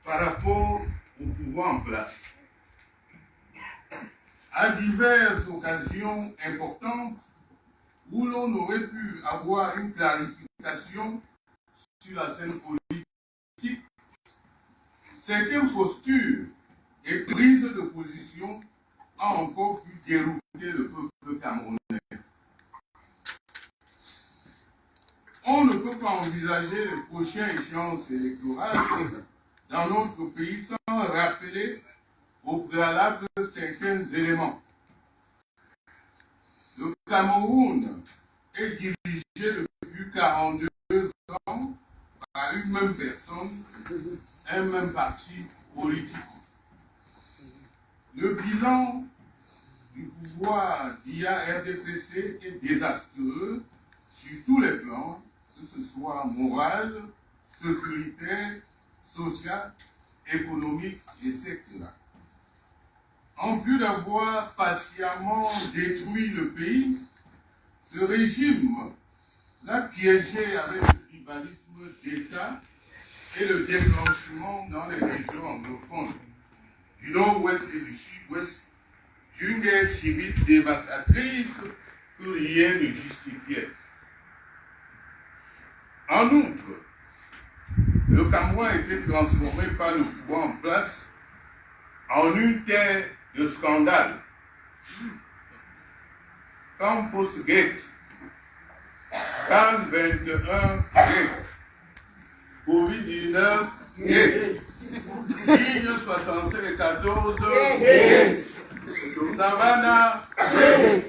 par rapport au pouvoir en place. À diverses occasions importantes où l'on aurait pu avoir une clarification sur la scène politique, certaines postures et prises de position ont encore pu dérouter le peuple camerounais. On ne peut pas envisager les prochaines échéances électorales dans notre pays sans rappeler au préalable certains éléments. Le Cameroun est dirigé depuis 42 ans par une même personne, un même parti politique. Le bilan du pouvoir d'IA RDPC est désastreux sur tous les plans, que ce soit moral, sécuritaire, social, économique, etc. En plus d'avoir patiemment détruit le pays, ce régime l'a piégé avec le tribalisme d'État et le déclenchement dans les régions anglophones du nord-ouest et du sud-ouest d'une guerre civile dévastatrice que rien ne justifiait. En outre, le Cameroun a été transformé par le pouvoir en place en une terre de scandale. Campus Gate, CAN 21 Gate, Covid-19 Gate, ligne 65 et 14 Gate, Savannah Gate,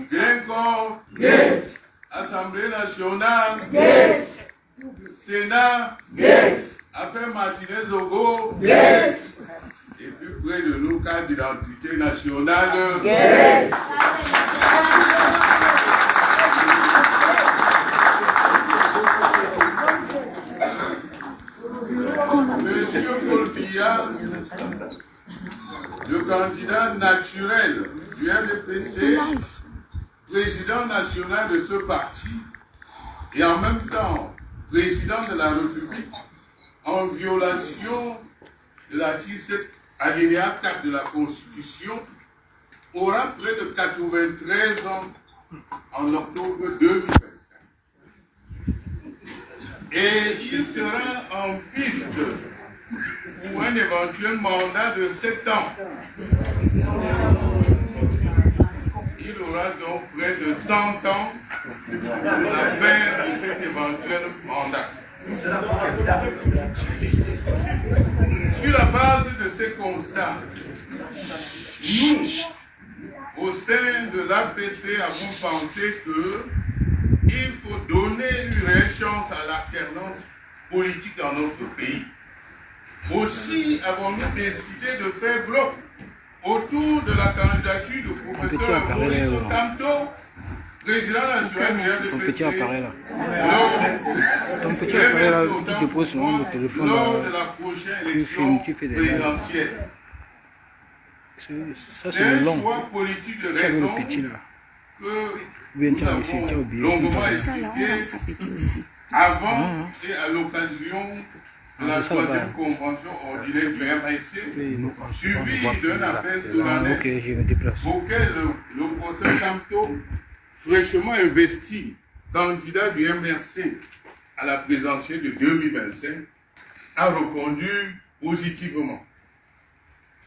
Glencore Gate, Assemblée nationale Gate, Sénat Gate, Affaire Martinez-Ogo Gate, et plus près de nous, carte d'identité nationale Gate. Monsieur Paul Biya, le candidat naturel du RDPC, président national de ce parti et en même temps président de la République, en violation de l'article 7 alinéa 4 de la Constitution, aura près de 93 ans en octobre 2025. Et il sera en piste pour un éventuel mandat de 7 ans. Il aura donc près de 100 ans à la fin de cet éventuel mandat. Sur la base de ces constats, nous, au sein de l'APC, avons pensé qu'il faut donner une réelle chance à l'alternance politique dans notre pays. Aussi avons-nous décidé de faire bloc autour de la candidature du professeur Maurice Kamto, président national du RDPC. Ton petit appareil là. Ton petit appareil là, tu déposes sur le téléphone lors de la prochaine élection présidentielle. Ça c'est le long. Choix politique de Ça raison le petit là. que Bien, nous tiens, ici, tiens, avons oublié. longuement Ça là, on a expliqué ça petit aussi. avant et à l'occasion de la c'est ça, là-bas. 3e convention ordinaire du MAIC, suivi d'un appel Ah, solennel ok, je me déplace. auquel le professeur Kamto, fraîchement investi, candidat du MRC à la présidentielle de 2025, a répondu positivement.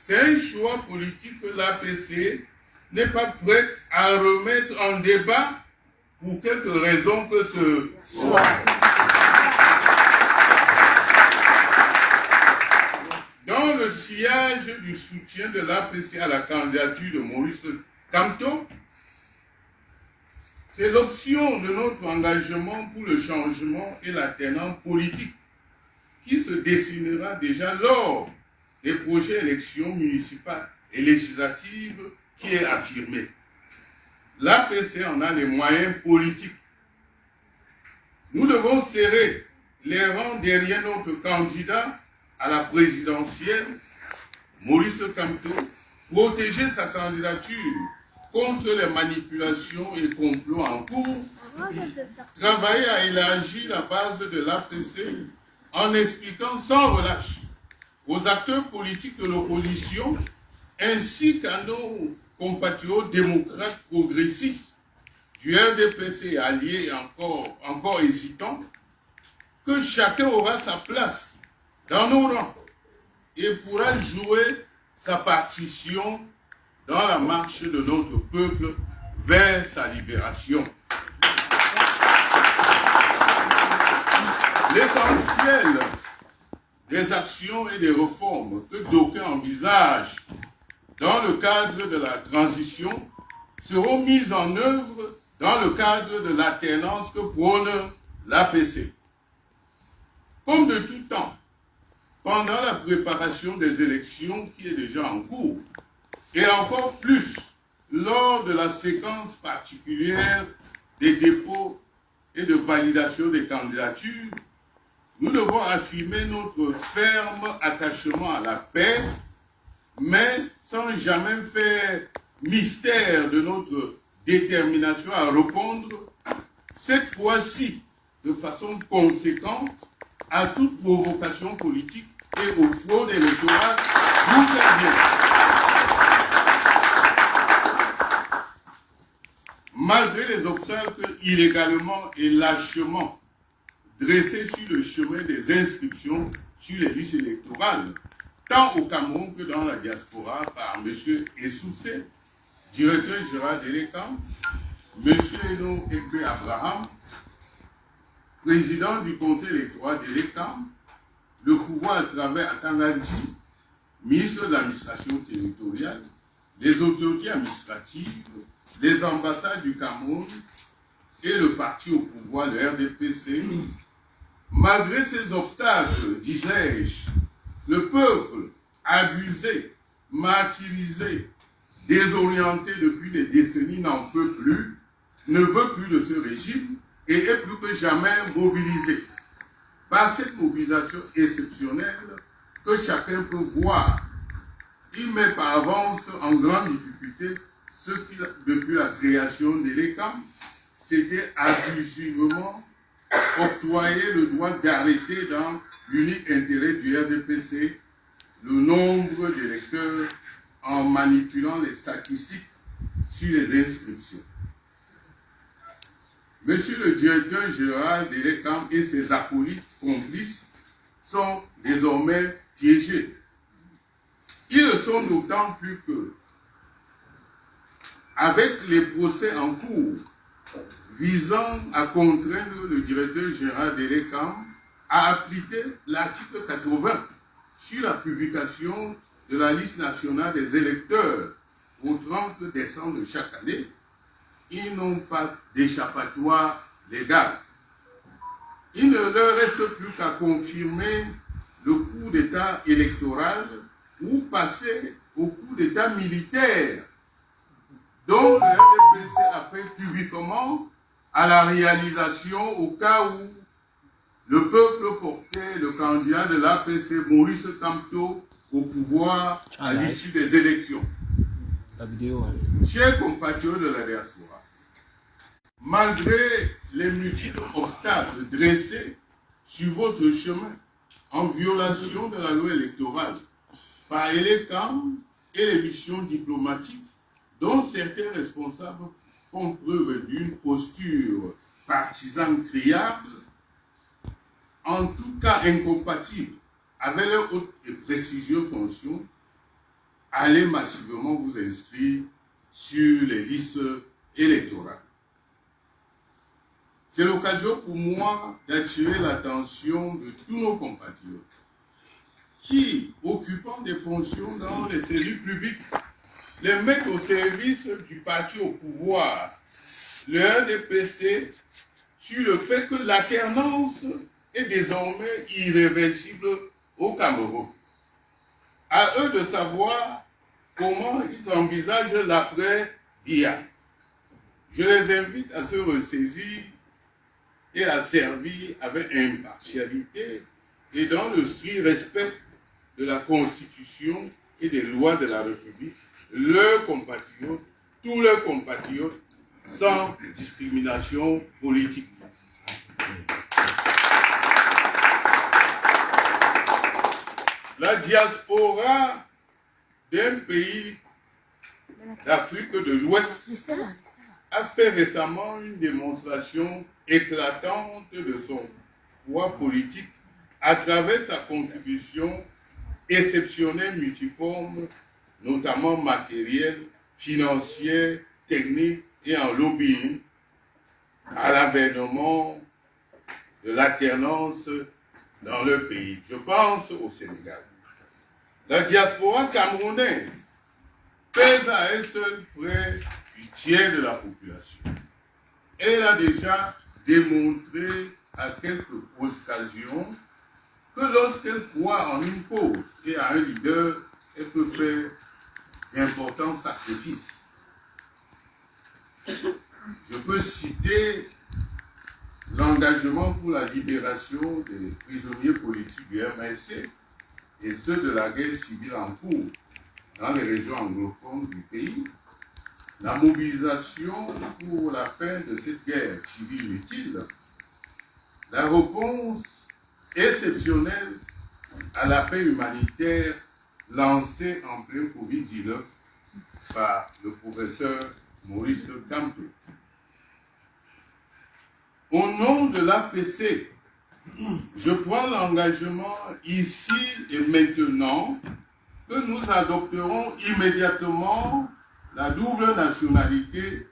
C'est un choix politique que l'APC n'est pas prête à remettre en débat pour quelque raison que ce soit. Dans le sillage du soutien de l'APC à la candidature de Maurice Kamto, c'est l'option de notre engagement pour le changement et l'alternance politique qui se dessinera déjà lors des prochaines élections municipales et législatives qui est affirmée. L'APC en a les moyens politiques. Nous devons serrer les rangs derrière notre candidat à la présidentielle, Maurice Kamto, protéger sa candidature contre les manipulations et complots en cours, travailler à élargir la base de l'APC en expliquant sans relâche aux acteurs politiques de l'opposition, ainsi qu'à nos compatriotes démocrates progressistes du RDPC alliés et encore hésitants, que chacun aura sa place dans nos rangs et pourra jouer sa partition dans la marche de notre peuple vers sa libération. L'essentiel des actions et des réformes que d'aucuns envisagent dans le cadre de la transition seront mises en œuvre dans le cadre de l'alternance que prône l'APC. Comme de tout temps, pendant la préparation des élections qui est déjà en cours, et encore plus lors de la séquence particulière des dépôts et de validation des candidatures, nous devons affirmer notre ferme attachement à la paix, mais sans jamais faire mystère de notre détermination à répondre, cette fois-ci de façon conséquente, à toute provocation politique et aux fraudes électorales d'où qu'elles viennent. Malgré les obstacles illégalement et lâchement dressés sur le chemin des inscriptions sur les listes électorales, tant au Cameroun que dans la diaspora, par M. Essoussé, directeur général de l'ECAM, M. Eno Ekpe Abraham, président du conseil électoral de l'ECAM, le pouvoir à travers Atangadji, ministre de l'administration territoriale, les autorités administratives, les ambassades du Cameroun et le parti au pouvoir, le RDPC. Malgré ces obstacles, disais-je, le peuple abusé, martyrisé, désorienté depuis des décennies n'en peut plus, ne veut plus de ce régime et est plus que jamais mobilisé. Par cette mobilisation exceptionnelle que chacun peut voir, il met par avance en grande difficulté ce qui, depuis la création de l'ECAM, s'était abusivement octroyé le droit d'arrêter dans l'unique intérêt du RDPC le nombre d'électeurs en manipulant les statistiques sur les inscriptions. Monsieur le directeur général de l'ECAM et ses acolytes complices sont désormais piégés. Ils le sont d'autant plus que, avec les procès en cours visant à contraindre le directeur général de l'ECAM à appliquer l'article 80 sur la publication de la liste nationale des électeurs au 30 décembre de chaque année, ils n'ont pas d'échappatoire légal. Il ne leur reste plus qu'à confirmer le coup d'État électoral ou passer au coup d'État militaire, dont le RDPC appelle publiquement à la réalisation au cas où le peuple portait le candidat de l'APC, Maurice Kamto, au pouvoir à l'issue des élections. Chers compatriotes de la diaspora, malgré les multiples obstacles dressés sur votre chemin en violation de la loi électorale par l'ECAM et les missions diplomatiques dont certains responsables font preuve d'une posture partisane criable, en tout cas incompatible avec leur haute et prestigieuse fonction, allez massivement vous inscrire sur les listes électorales. C'est l'occasion pour moi d'attirer l'attention de tous nos compatriotes qui, occupant des fonctions dans les cellules publiques, les mettent au service du parti au pouvoir, le RDPC, sur le fait que l'alternance est désormais irréversible au Cameroun. À eux de savoir comment ils envisagent l'après-BIA. Je les invite à se ressaisir et à servir avec impartialité et dans le strict respect de la Constitution et des lois de la République, leurs compatriotes, tous leurs compatriotes, sans discrimination politique. « 」 « 」 « 」 « 」 « 」 « 」 « 」 « 」 « 」 « 」 « 」 « 」 « 」 « 」 « 」 « 」 « 」 « 」 « 」 « 」 « 」 « 」 « 」 « 」 « 」 « 」 « 」 « 」 « 」 « 」 « la diaspora d'un pays d'Afrique de l'Ouest a fait récemment une démonstration éclatante de son poids politique à travers sa contribution exceptionnelle multiforme, notamment matérielle, financière, technique et en lobbying, à l'avènement de l'alternance dans le pays. Je pense au Sénégal. La diaspora camerounaise pèse à elle seule près du tiers de la population. Elle a déjà démontré à quelques occasions que lorsqu'elle croit en une cause et à un leader, elle peut faire d'importants sacrifices. Je peux citer l'engagement pour la libération des prisonniers politiques du MRC et ceux de la guerre civile en cours dans les régions anglophones du pays, la mobilisation pour la fin de cette guerre civile inutile, la réponse exceptionnelle à l'appel humanitaire lancé en plein Covid-19 par le professeur Maurice Kampe. Au nom de l'APC, je prends l'engagement ici et maintenant que nous adopterons immédiatement la double nationalité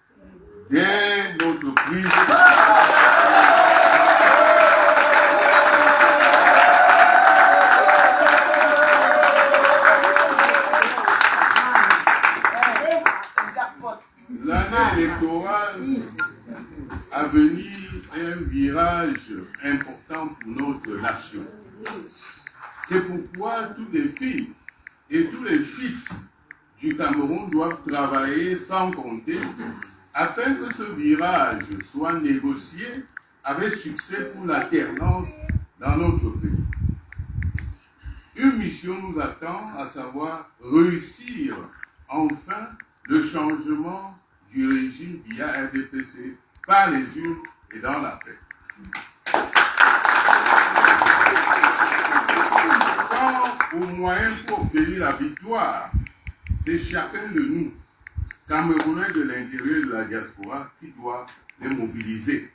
dès notre prise L'année électorale à venir est un virage important pour notre nation. C'est pourquoi toutes les filles et tous les fils du Cameroun doivent travailler sans compter afin que ce virage soit négocié avec succès pour l'alternance dans notre pays. Une mission nous attend, à savoir réussir enfin le changement du régime via RDPC par les urnes et dans la paix. Quant aux moyens pour obtenir la victoire, c'est chacun de nous, Camerounais de l'intérieur de la diaspora, qui doit les mobiliser.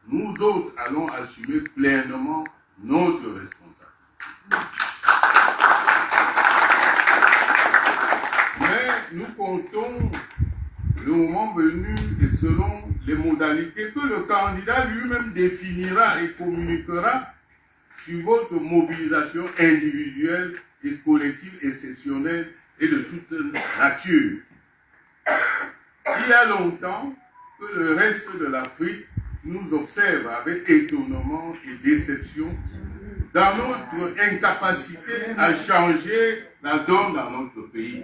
Nous autres allons assumer pleinement notre responsabilité. Mais nous comptons, le moment venu et selon les modalités que le candidat lui-même définira et communiquera sur votre mobilisation individuelle et collective exceptionnelle et de toute nature. Il y a longtemps que le reste de l'Afrique nous observe avec étonnement et déception dans notre incapacité à changer la donne dans notre pays.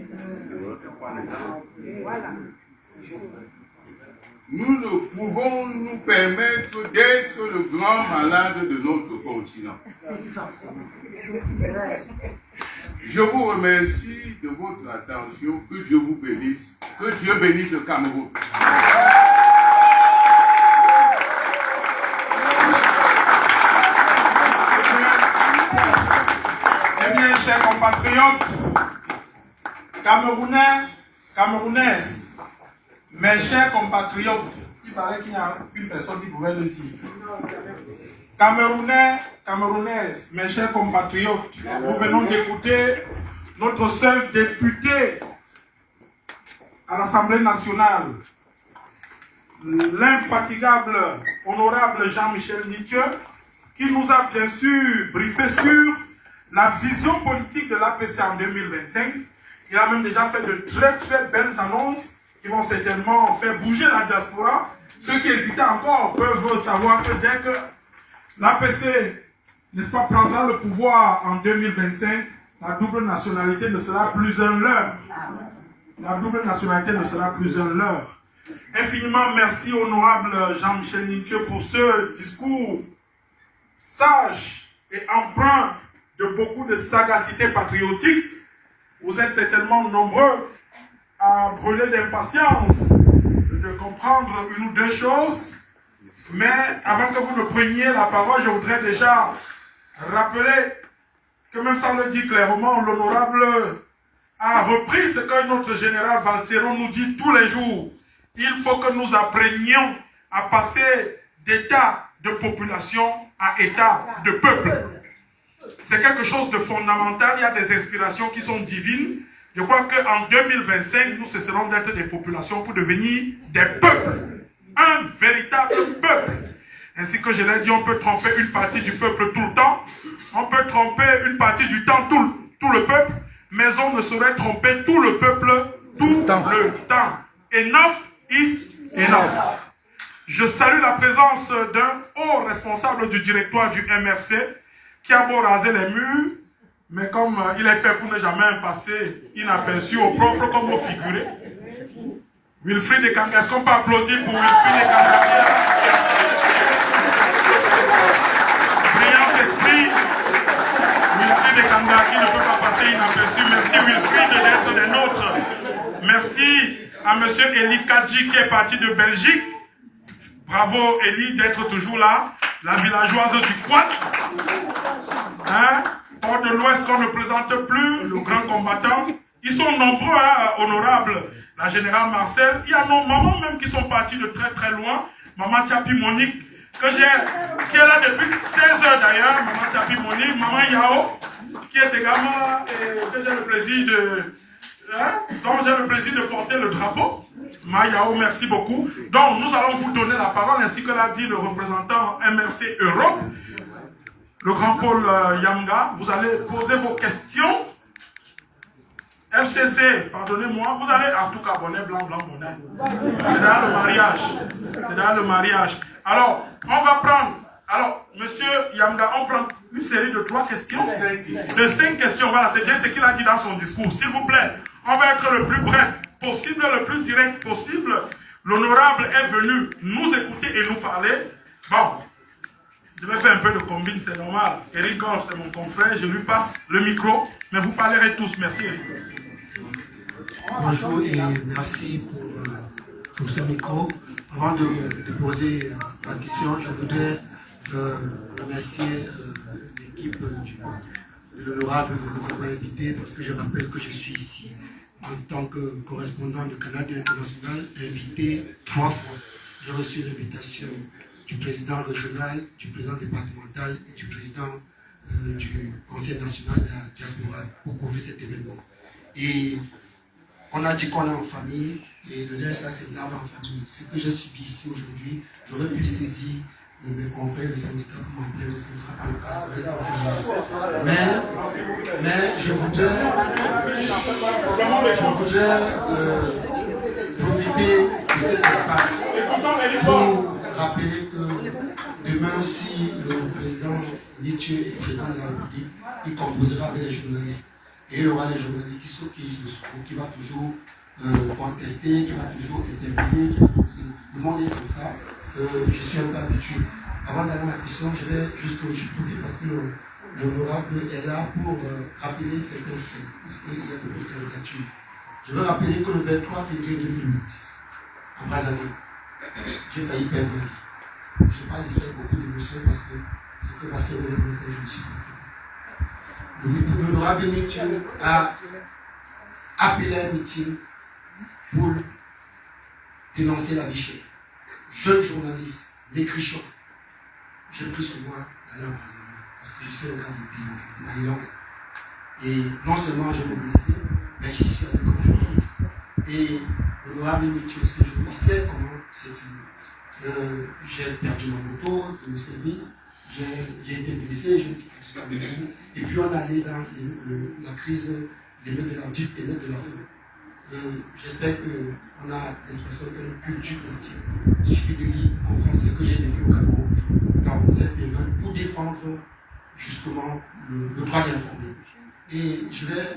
Nous ne pouvons nous permettre d'être le grand malade de notre continent. Je vous remercie de votre attention. Que Dieu vous bénisse. Que Dieu bénisse le Cameroun. Eh bien, chers compatriotes, Camerounais, Camerounaises, mes chers compatriotes, il paraît qu'il y a une personne qui pouvait le dire. Camerounais, Camerounaises, mes chers compatriotes, nous venons d'écouter notre seul député à l'Assemblée nationale, l'infatigable, honorable Jean-Michel Nithieu, qui nous a bien sûr briefé sur la vision politique de l'APC en 2025. Il a même déjà fait de très très belles annonces qui vont certainement faire bouger la diaspora. Ceux qui hésitaient encore peuvent savoir que dès que l'APC, n'est-ce pas, prendra le pouvoir en 2025, la double nationalité ne sera plus un leurre. La double nationalité ne sera plus un leurre. Infiniment merci, honorable Jean-Michel Nithieu, pour ce discours sage et empreint de beaucoup de sagacité patriotique. Vous êtes certainement nombreux à brûler d'impatience de comprendre une ou deux choses. Mais avant que vous ne preniez la parole, je voudrais déjà rappeler que même ça le dit clairement, l'honorable a repris ce que notre général Valsero nous dit tous les jours. Il faut que nous apprenions à passer d'état de population à état de peuple. C'est quelque chose de fondamental. Il y a des inspirations qui sont divines. Je crois qu'en 2025, nous cesserons d'être des populations pour devenir des peuples. Un véritable peuple. Ainsi que je l'ai dit, on peut tromper une partie du peuple tout le temps. On peut tromper une partie du temps tout le peuple. Mais on ne saurait tromper tout le peuple tout le temps. Enough is enough. Je salue la présence d'un haut responsable du directoire du MRC qui a beau raser les murs, mais comme il est fait pour ne jamais passer inaperçu au propre comme au figuré. Wilfried de Kanga, est-ce qu'on peut applaudir pour Wilfried de Kanga? Brillant esprit, Wilfried de Kanga qui ne peut pas passer inaperçu. Merci Wilfried d'être des nôtres. Merci à M. Eli Kadji qui est parti de Belgique. Bravo Eli d'être toujours là. La villageoise du Quad. Hein? Hors de l'Ouest qu'on ne présente plus, le grand combattant. Ils sont nombreux, hein, honorables. La générale Marcel. Il y a nos mamans même qui sont partis de très très loin. Maman Tchapi Monique, qui est là depuis 16 heures d'ailleurs. Maman Tchapi Monique, maman Yao, qui est également là et que j'ai le plaisir de... Hein, donc j'ai le plaisir de porter le drapeau. Mayao, merci beaucoup. Donc nous allons vous donner la parole, ainsi que l'a dit le représentant MRC Europe, le grand Paul Yamga. Vous allez poser vos questions. FCC, pardonnez-moi, vous allez, en tout cas, bonnet blanc, bonnet. C'est dans le mariage. C'est dans le mariage. Alors, on va prendre, alors, monsieur Yamga, on prend une série de 3 questions. De 5 questions, voilà, c'est bien ce qu'il a dit dans son discours. S'il vous plaît, on va être le plus bref possible, le plus direct possible. L'honorable est venu nous écouter et nous parler. Bon, je vais faire un peu de combine, c'est normal. Eric Golf, c'est mon confrère, je lui passe le micro, mais vous parlerez tous. Merci Eric. Bonjour et merci pour ce micro. Avant de poser la question, je voudrais remercier l'équipe de l'honorable de nous avoir invités parce que je rappelle que je suis ici en tant que correspondant de Canada International, invité 3 fois. J'ai reçu l'invitation du président régional, du président départemental et du président du Conseil national de la diaspora pour couvrir cet événement. Et on a dit qu'on est en famille, et le lien, ça c'est l'arbre en famille. Ce que j'ai subi ici aujourd'hui, j'aurais pu saisir mes confrères, le syndicat, pour m'appeler, ce ne sera pas le cas, ça reste en famille. Mais je voudrais profiter de cet espace pour rappeler que demain, si le président Nietzsche est le président de la République, il composera avec les journalistes. Et il y aura les journalistes qui va toujours contester, qui va toujours interpeller, qui va toujours... Le monde est comme ça. Je suis un peu habitué. Avant d'aller à ma question, je vais juste profite parce que l'honorable est là pour rappeler certains faits, parce qu'il y a beaucoup de caricatures. Je veux rappeler que le 23 février 2008, en Brazzaville, j'ai failli perdre ma vie. Je n'ai pas laissé beaucoup d'émotions parce que ce que passé avec le fait, je me suis préoccupé. L'honorable Nietzsche a appelé un meeting pour dénoncer la vie chère. Jeune journaliste, Nécrichon, j'ai pris sur moi d'aller en Brazzaville parce que je suis un gars de bilan. Et non seulement j'ai mobilisé, mais j'y suis allé comme journaliste. Et l'honorable Nietzsche, ce jour, il sait comment c'est fini. J'ai perdu ma moto de service. J'ai été blessé, je me suis exclu. Et puis on est allé dans la crise des mains de la dite et de la faim. J'espère qu'on a l'impression qu'il y a une culture politique. Il suffit de lire, comprendre ce que j'ai vécu au Cameroun dans cette période pour défendre justement le droit d'informer. Et je vais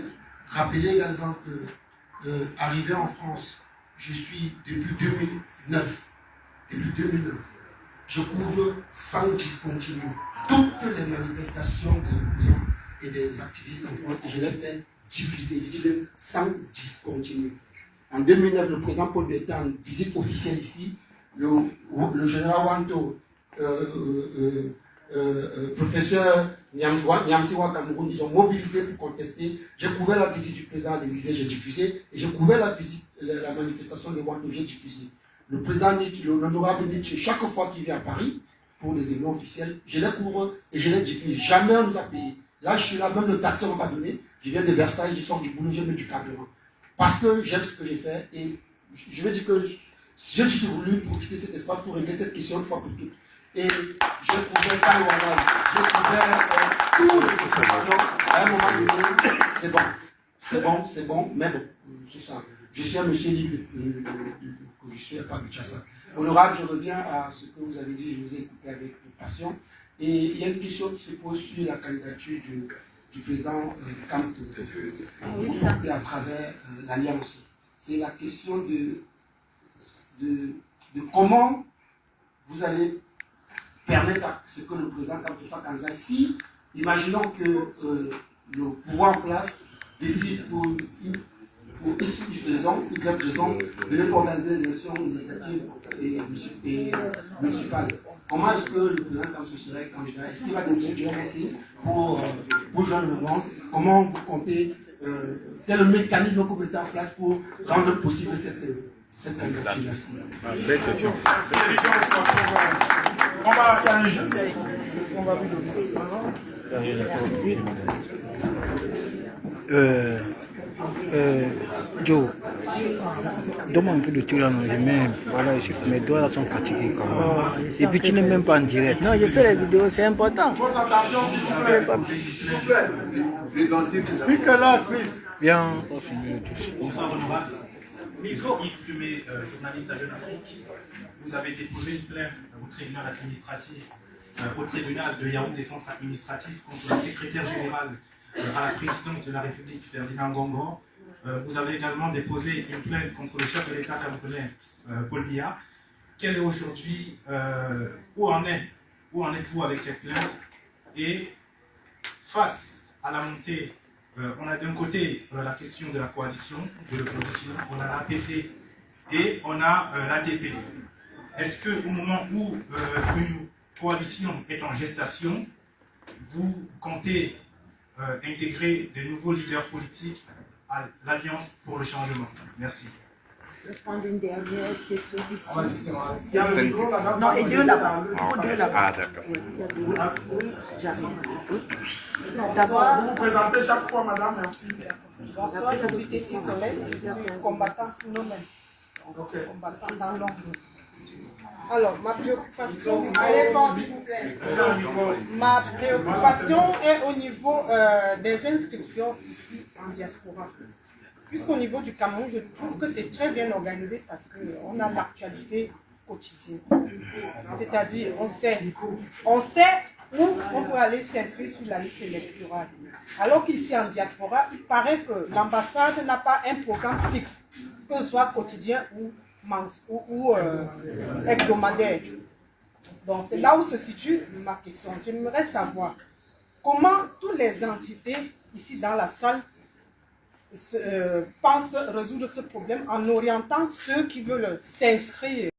rappeler également que arrivé en France, je suis depuis 2009. Depuis 2009. Je couvre sans discontinuer toutes les manifestations des opposants et des activistes en France. Et je les fais diffuser, je dis même sans discontinuer. En 2009, le président Paul Biya, en visite officielle ici, le général Wanto, professeur Niamsiwa Cameroun, ils ont mobilisé pour contester. J'ai couvert la visite du président à l'Élysée, j'ai diffusé, et j'ai couvert la manifestation de Wando, j'ai diffusé. Le président Nietzsche, l'honorable Nietzsche, chaque fois qu'il vient à Paris, pour des événements officiels, je les couvre et je les diffuse. Jamais on nous a payé. Là, je suis là, même le taxi, on ne m'a pas donné. Je viens de Versailles, je sors du boulot, je mets du carburant. Parce que j'aime ce que j'ai fait et je veux dire que j'ai juste voulu profiter de cet espace pour régler cette question une fois pour toutes. Et j'ai couvert Taïwan, j'ai couvert tous les compagnons. À un moment donné, c'est bon, mais bon, c'est ça. Je suis un monsieur libre que je suis pas de Tchassa. Honorable, je reviens à ce que vous avez dit, je vous ai écouté avec passion. Et il y a une question qui se pose sur la candidature du président Kamto à travers l'Alliance. C'est la question de comment vous allez permettre à ce que le président Kamto soit candidat. Si, imaginons que le pouvoir en place décide pour X raison, Y raison, de ne pas organiser les élections législatives et municipales. Comment est-ce que le président Kamto serait candidat? Est-ce qu'il va devenir du RSI pour joindre le monde? Comment vous comptez, quel mécanisme vous mettez en place pour rendre possible cette candidature? Belle question. On va faire un jeu. On va Joe, donne-moi un peu de tout là, non, voilà, mes doigts là sont fatigués quand même. Et puis tu n'es même pas en direct. Non, je fais la vidéo, c'est important. Votre attention, s'il vous plaît. Speak a lot, please. Bien, on va finir le tout. Bonsoir, honorable. Yves Plumé, journaliste à Jeune Afrique. Vous avez déposé une plainte au tribunal administratif, au tribunal de Yaoundé centre administratif contre le secrétaire général à la présidence de la République, Ferdinand Gongo. Vous avez également déposé une plainte contre le chef de l'État camerounais, Paul Biya. Quel est aujourd'hui, où en êtes-vous avec cette plainte? Et face à la montée, on a d'un côté la question de la coalition, de l'opposition, on a l'APC et on a l'ADP. Est-ce qu'au moment où une coalition est en gestation, vous comptez intégrer des nouveaux leaders politiques à l'Alliance pour le changement? Merci. Je vais prendre une dernière question ici. Il y a le micro là-bas. Non, et deux là-bas. Il faut deux là-bas. Ah, d'accord. Oui, il y a deux là. Oui, j'arrive. Oui. D'abord, vous vous présentez chaque fois, madame, merci. Bonsoir, je suis Tessie Soleil, je suis combattante non-même, combattant dans l'ombre. Alors, ma préoccupation, est au niveau des inscriptions ici en diaspora. Puisqu'au niveau du Cameroun, je trouve que c'est très bien organisé parce qu'on a l'actualité quotidienne. C'est-à-dire, on sait où on peut aller s'inscrire sur la liste électorale. Alors qu'ici en diaspora, il paraît que l'ambassade n'a pas un programme fixe, que ce soit quotidien ou hebdomadaire. Donc c'est là où se situe ma question. J'aimerais savoir comment toutes les entités ici dans la salle pensent résoudre ce problème en orientant ceux qui veulent s'inscrire